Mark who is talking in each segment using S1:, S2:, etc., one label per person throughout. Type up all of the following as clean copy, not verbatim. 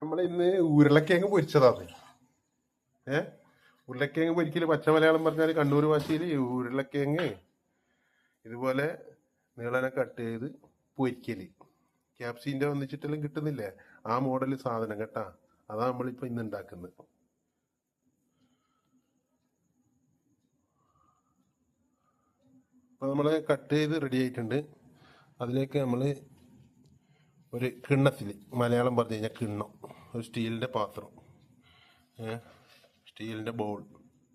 S1: നമ്മൾ ഇന്ന് ഉരുളക്കിഴങ്ങ് പൊരിച്ചതാണ്. ഏ ഉരുളക്കിഴങ്ങ് പൊരിക്കല് പച്ച മലയാളം പറഞ്ഞാൽ കണ്ണൂർ ഭാഷയിൽ ഉരുളക്കിഴങ്ങ് ഇതുപോലെ നീളനെ കട്ട് ചെയ്ത് പൊരിക്കല്. ക്യാപ്സിൻ്റെ ഒന്നിച്ചിട്ടെല്ലാം കിട്ടുന്നില്ലേ, ആ മോഡൽ സാധനം കേട്ടാ. അതാ നമ്മളിപ്പോ ഇന്ന് ഉണ്ടാക്കുന്നത്. അപ്പോൾ നമ്മൾ കട്ട് ചെയ്ത് റെഡി ആയിട്ടുണ്ട്. അതിലേക്ക് നമ്മൾ ഒരു കിണ്ണത്തിൽ, മലയാളം പറഞ്ഞു കഴിഞ്ഞാൽ കിണ്ണം, ഒരു സ്റ്റീലിൻ്റെ പാത്രം, സ്റ്റീലിൻ്റെ ബൗൾ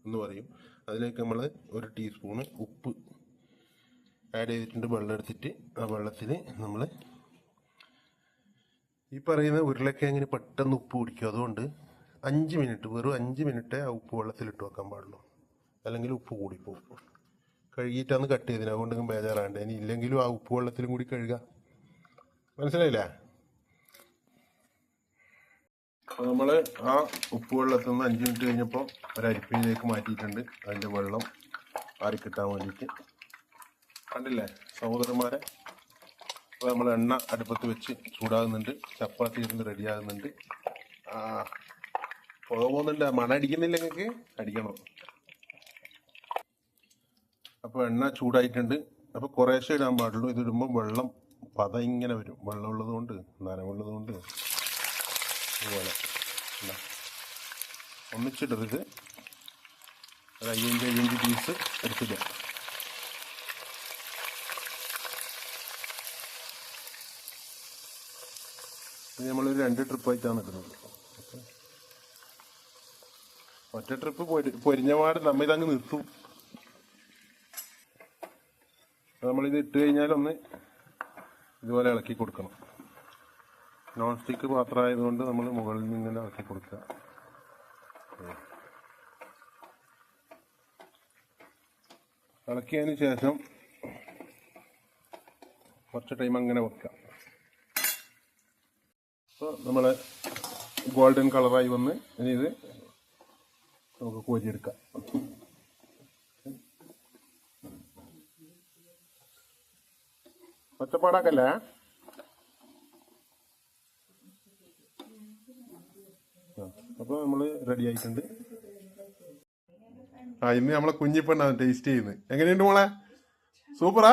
S1: എന്ന് പറയും. അതിലേക്ക് നമ്മൾ ഒരു ടീസ്പൂണ് ഉപ്പ് ആഡ് ചെയ്തിട്ടുണ്ട്. വെള്ളം എടുത്തിട്ട് ആ വെള്ളത്തിൽ നമ്മൾ ഈ പറയുന്ന ഉരുളക്കിഴങ്ങിന് പെട്ടെന്ന് ഉപ്പ് പിടിക്കും. അതുകൊണ്ട് 5 മിനിറ്റ്, വെറും 5 മിനിറ്റേ ആ ഉപ്പ് വെള്ളത്തിലിട്ട് വെക്കാൻ പാടുള്ളൂ, അല്ലെങ്കിൽ ഉപ്പ് കൂടിപ്പോകും. കഴുകിയിട്ടാണ് കട്ട് ചെയ്തത്, അതുകൊണ്ട് ബേജാറാണ്ട്. ഇനി ഇല്ലെങ്കിലും ആ ഉപ്പ് വെള്ളത്തിലും കൂടി കഴുകുക. മനസ്സിലായില്ലേ? അപ്പോൾ നമ്മൾ ആ ഉപ്പ് വെള്ളത്തിൽ നിന്ന് 5 മിനിറ്റ് കഴിഞ്ഞപ്പോൾ ഒരു അരിപ്പയിലേക്ക് മാറ്റിയിട്ടുണ്ട്. അതിൻ്റെ വെള്ളം ആറിക്കിട്ടാൻ വേണ്ടിയിട്ട്. കണ്ടില്ലേ സഹോദരന്മാരെ? അപ്പോൾ നമ്മൾ എണ്ണ അടുപ്പത്ത് വെച്ച് ചൂടാകുന്നുണ്ട്. ചപ്പാത്തി ഇരുന്ന് റെഡിയാകുന്നുണ്ട്. പുക പോകുന്നുണ്ട്. മണ അടിക്കുന്നില്ല? നിങ്ങൾക്ക് അടിക്കണം. അപ്പോൾ എണ്ണ ചൂടായിട്ടുണ്ട്. അപ്പോൾ കുറേശ്ശെ ഇടാൻ പാടുള്ളൂ. ഇതിടുമ്പോൾ വെള്ളം പത ഇങ്ങനെ വരും. വെള്ളമുള്ളത് കൊണ്ട്, നനവുള്ളത് കൊണ്ട് അതുപോലെ ഒന്നിച്ചിടരുത്. ഒരു 5 പീസ് എടുത്തില്ല. ഇത് നമ്മളൊരു 2 ട്രിപ്പായിട്ടാണ് ഇടുന്നത്. ഒറ്റ ട്രിപ്പ് പൊരിഞ്ഞപാട് നമ്മ ഇതങ്ങ് നിർത്തും. നമ്മളിത് ഇട്ട് കഴിഞ്ഞാലൊന്ന് ഇതുപോലെ ഇളക്കി കൊടുക്കണം. നോൺ സ്റ്റിക്ക് പാത്രമായതുകൊണ്ട് നമ്മൾ മുകളിൽ നിന്ന് ഇങ്ങനെ ഇളക്കി കൊടുക്കുക. ഇളക്കിയതിന് ശേഷം കുറച്ച് ടൈം അങ്ങനെ വെക്കാം. അപ്പോൾ നമ്മൾ ഗോൾഡൻ കളറായി വന്ന് ഇനി ഇത് നമുക്ക് കോരിയെടുക്കാം. ഒച്ചപ്പാടാക്കല്ലേ? അപ്പോൾ നമ്മൾ റെഡി ആയിട്ടുണ്ട്. ഇന്ന് നമ്മളെ കുഞ്ഞിപ്പെണ്ണാണ് ടേസ്റ്റ് ചെയ്യുന്നത്. എങ്ങനെയുണ്ട് മോളെ? സൂപ്പറാ?